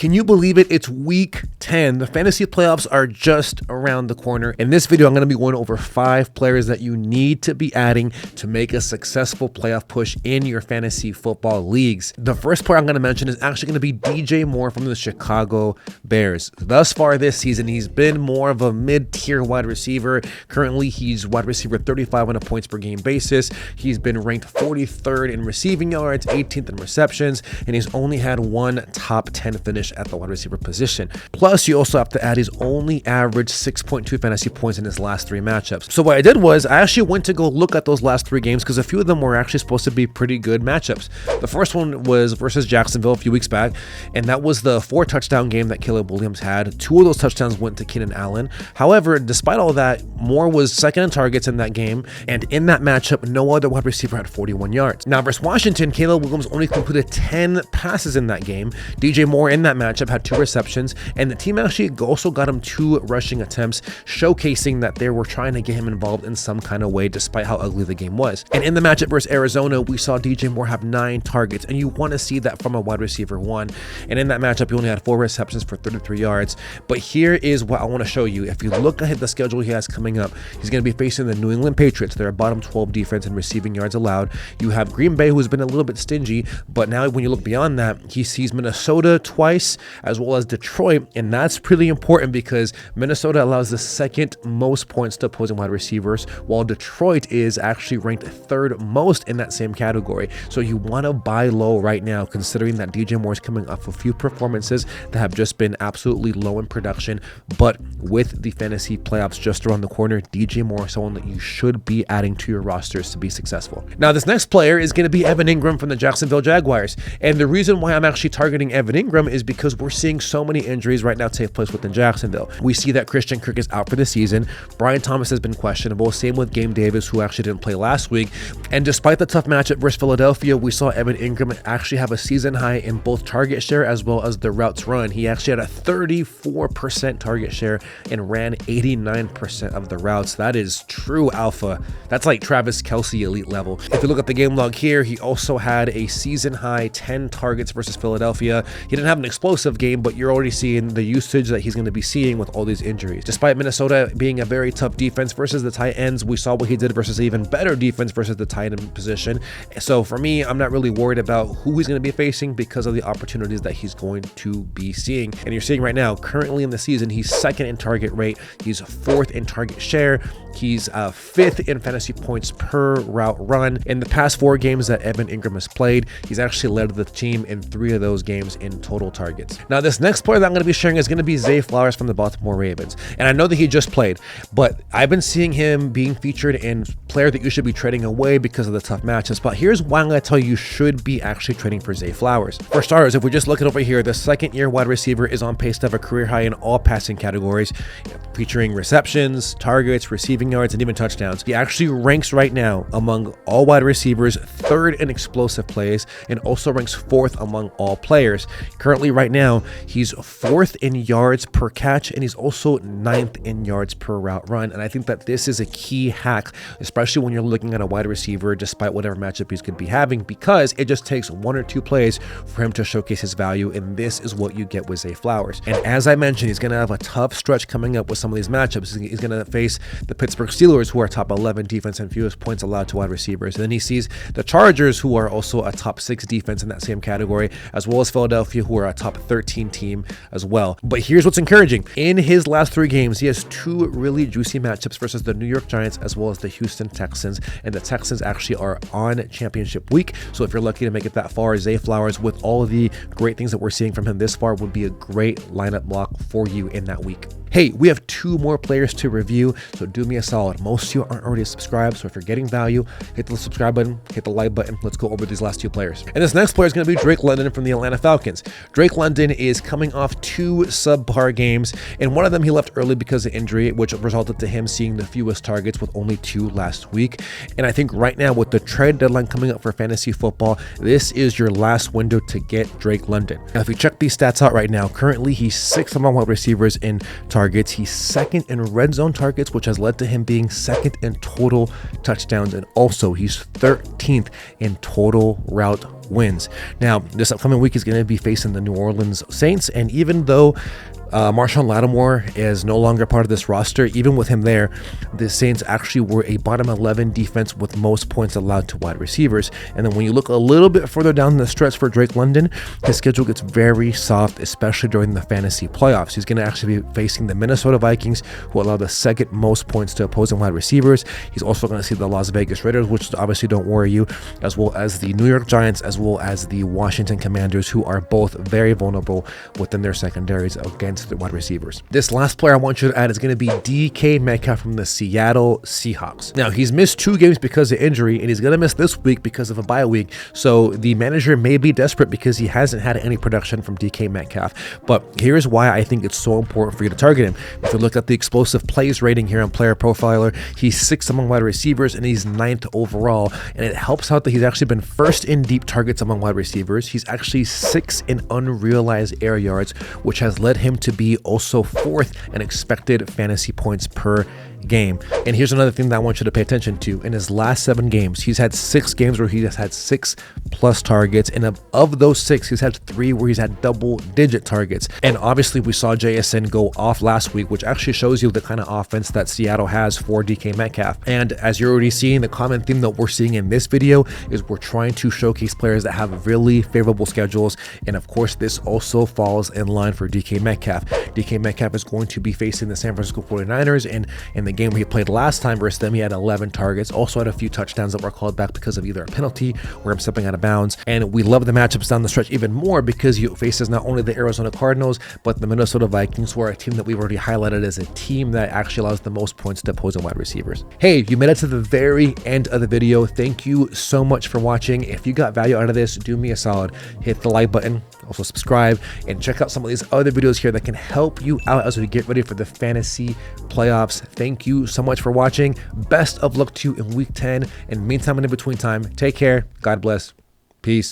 Can you believe it? It's week 10. The fantasy playoffs are just around the corner. In this video, I'm going to be going over 5 players that you need to be adding to make a successful playoff push in your fantasy football leagues. The first player I'm going to mention is actually going to be DJ Moore from the Chicago Bears. Thus far this season, he's been more of a mid-tier wide receiver. Currently, he's wide receiver 35 on a points per game basis. He's been ranked 43rd in receiving yards, 18th in receptions, and he's only had one top 10 finish at the wide receiver position. Plus, you also have to add he's only averaged 6.2 fantasy points in his last 3 matchups. So what I did was I actually went to go look at those last 3 games because a few of them were actually supposed to be pretty good matchups. The first one was versus Jacksonville a few weeks back, and that was the 4 touchdown game that Caleb Williams had. 2 of those touchdowns went to Keenan Allen. However, despite all that, Moore was second in targets in that game, and in that matchup, no other wide receiver had 41 yards. Now versus Washington, Caleb Williams only completed 10 passes in that game. DJ Moore in that matchup had 2 receptions, and the team actually also got him 2 rushing attempts, showcasing that they were trying to get him involved in some kind of way despite how ugly the game was. And in the matchup versus Arizona, we saw DJ Moore have 9 targets, and you want to see that from a wide receiver 1. And in that matchup, he only had 4 receptions for 33 yards. But here is what I want to show you. If you look ahead the schedule he has coming up, he's going to be facing the New England Patriots. They're a bottom 12 defense in receiving yards allowed. You have Green Bay, who's been a little bit stingy, but now when you look beyond that, he sees Minnesota twice as well as Detroit, and that's pretty important because Minnesota allows the second most points to opposing wide receivers, while Detroit is actually ranked 3rd most in that same category. So you want to buy low right now, considering that DJ Moore is coming off a few performances that have just been absolutely low in production. But with the fantasy playoffs just around the corner, DJ Moore is someone that you should be adding to your rosters to be successful. Now, this next player is going to be Evan Engram from the Jacksonville Jaguars. And the reason why I'm actually targeting Evan Engram is because we're seeing so many injuries right now take place within Jacksonville. We see that Christian Kirk is out for the season. Brian Thomas has been questionable. Same with Gabe Davis, who actually didn't play last week. And despite the tough matchup versus Philadelphia, we saw Evan Engram actually have a season high in both target share as well as the routes run. He actually had a 34% target share and ran 89% of the routes. That is true alpha. That's like Travis Kelce elite level. If you look at the game log here, he also had a season high 10 targets versus Philadelphia. He didn't have an explosive game, but you're already seeing the usage that he's going to be seeing with all these injuries. Despite Minnesota being a very tough defense versus the tight ends, we saw what he did versus an even better defense versus the tight end position. So for me, I'm not really worried about who he's going to be facing because of the opportunities that he's going to be seeing. And you're seeing right now, currently in the season, he's 2nd in target rate. He's 4th in target share. He's 5th in fantasy points per route run. In the past 4 games that Evan Engram has played, he's actually led the team in 3 of those games in total targets. Now, this next player that I'm going to be sharing is going to be Zay Flowers from the Baltimore Ravens. And I know that he just played, but I've been seeing him being featured in player that you should be trading away because of the tough matches. But here's why I'm going to tell you should be actually trading for Zay Flowers. For starters, if we just look at over here, the 2nd-year wide receiver is on pace to have a career high in all passing categories, featuring receptions, targets, receiving yards, and even touchdowns. He actually ranks right now among all wide receivers 3rd in explosive plays and also ranks 4th among all players. Currently right now, he's 4th in yards per catch, and he's also 9th in yards per route run. And I think that this is a key hack, especially when you're looking at a wide receiver, despite whatever matchup he's going to be having, because it just takes 1 or 2 plays for him to showcase his value, and this is what you get with Zay Flowers. And as I mentioned, he's going to have a tough stretch coming up with some of these matchups. He's going to face the Pittsburgh Steelers, who are top 11 defense and fewest points allowed to wide receivers. And then he sees the Chargers, who are also a top 6 defense in that same category, as well as Philadelphia, who are a top 13 team as well. But here's what's encouraging. In his last 3 games, he has 2 really juicy matchups versus the New York Giants as well as the Houston Texans. And the Texans actually are on championship week. So if you're lucky to make it that far, Zay Flowers, with all of the great things that we're seeing from him this far, would be a great lineup block for you in that week. Hey, we have 2 more players to review, so do me a solid. Most of you aren't already subscribed, so if you're getting value, hit the subscribe button, hit the like button. Let's go over these last 2 players. And this next player is going to be Drake London from the Atlanta Falcons. Drake London is coming off 2 subpar games, and one of them he left early because of injury, which resulted to him seeing the fewest targets with only 2 last week. And I think right now, with the trade deadline coming up for fantasy football, this is your last window to get Drake London. Now, if you check these stats out right now, currently he's 6th among wide receivers in targets targets. He's second in red zone targets, which has led to him being second in total touchdowns. And also he's 13th in total route wins. Now, this upcoming week is going to be facing the New Orleans Saints. And even though Marshawn Lattimore is no longer part of this roster, even with him there, the Saints actually were a bottom 11 defense with most points allowed to wide receivers. And then when you look a little bit further down the stretch for Drake London, his schedule gets very soft, especially during the fantasy playoffs. He's going to actually be facing the Minnesota Vikings, who allow the second most points to opposing wide receivers. He's also going to see the Las Vegas Raiders, which obviously don't worry you, as well as the New York Giants, as well as the Washington Commanders, who are both very vulnerable within their secondaries against the wide receivers. This last player I want you to add is going to be DK Metcalf from the Seattle Seahawks. Now, he's missed 2 games because of injury, and he's going to miss this week because of a bye week. So the manager may be desperate because he hasn't had any production from DK Metcalf. But here's why I think it's so important for you to target him. If you look at the explosive plays rating here on Player Profiler, he's 6th among wide receivers and he's 9th overall. And it helps out that he's actually been 1st in deep targets among wide receivers. He's actually 6th in unrealized air yards, which has led him to be also 4th in expected fantasy points per game. And here's another thing that I want you to pay attention to. In his last 7 games, he's had 6 games where he has had 6+ targets, and of those 6, he's had 3 where he's had double-digit targets. And obviously we saw JSN go off last week, which actually shows you the kind of offense that Seattle has for DK Metcalf. And as you're already seeing, the common theme that we're seeing in this video is we're trying to showcase players that have really favorable schedules. And of course, this also falls in line for DK Metcalf. DK Metcalf is going to be facing the San Francisco 49ers, and in the game where he played last time versus them, he had 11 targets, also had a few touchdowns that were called back because of either a penalty or him stepping out of bounds. And we love the matchups down the stretch even more because he faces not only the Arizona Cardinals, but the Minnesota Vikings, who are a team that we've already highlighted as a team that actually allows the most points to opposing wide receivers. Hey, you made it to the very end of the video. Thank you so much for watching. If you got value out of this, do me a solid, hit the like button, also subscribe, and check out some of these other videos here that can help you out as we get ready for the fantasy playoffs. Thank you so much for watching. Best of luck to you in week 10, and meantime and in between time, take care, God bless, peace.